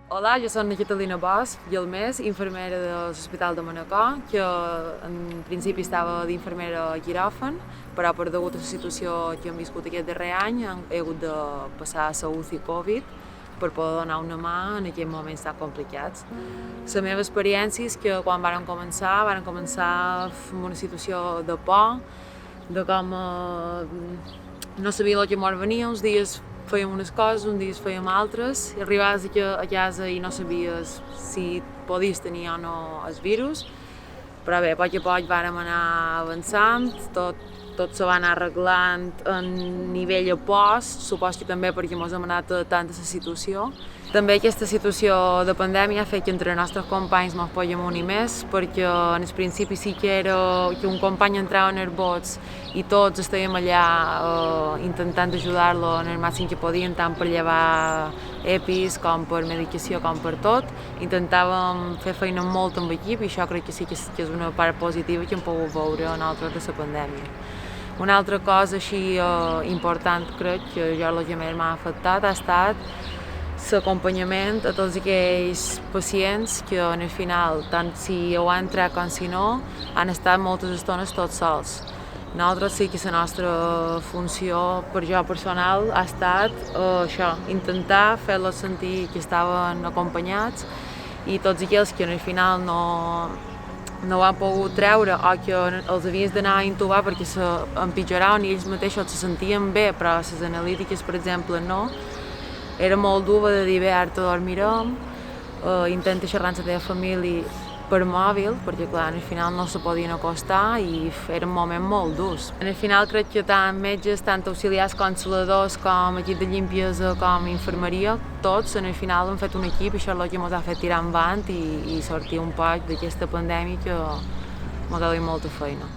Hola, jo soc la Catalina Bosch i el mes, infermera de l'Hospital de Manacor, que en principi estava d'infermera a quiròfan, però per degut a la situació que hem viscut aquest darrer any he hagut de passar a la UCI Covid per poder donar una mà en aquests moments tan complicats. La meva experiència és que quan vàrem començar amb una situació de por, de com no sabia el que ens venia, uns dies fèiem unes coses, uns dies fèiem altres, i arribaves a casa i no sabies si podies tenir o no el virus, però bé, a poc vàrem anar avançant, tot se va anar arreglant en nivell a post, supos que també perquè ens hem anat adaptant a la situació. També aquesta situació de pandèmia ha fet que entre els nostres companys ens podíem unir més, perquè en el principi sí que era que un company entrava en els bots i tots estàvem allà intentant ajudar-lo en el màxim que podíem, tant per llevar EPIs com per medicació com per tot. Intentàvem fer feina molt amb equip i això crec que sí que és una part positiva que hem pogut veure nosaltres de la pandèmia. Una altra cosa així important, crec, que jo el que més m'ha afectat ha estat l'acompanyament a tots aquells pacients que en el final, tant si ho han entrat com si no, han estat moltes estones tots sols. Nosaltres sí que la nostra funció, per jo personal, ha estat això, intentar fer-los sentir que estaven acompanyats i tots aquells que en el final no ho han pogut treure o que els havies d'anar a intubar perquè s'empitjoraven i ells mateixos se sentien bé, però les analítiques, per exemple, no. Era molt dur de dir, bé, ara te dormirem, intenta xerrar amb la teva família per mòbil, perquè clar, al final no se podien acostar i eren moments molt durs. Al final crec que tant metges, tant auxiliars com celadors, com equip de limpiesa, com infermeria, tots al final han fet un equip i això és el que ens ha fet tirar endavant i sortir un poc d'aquesta pandèmia que m'ha donat molta feina.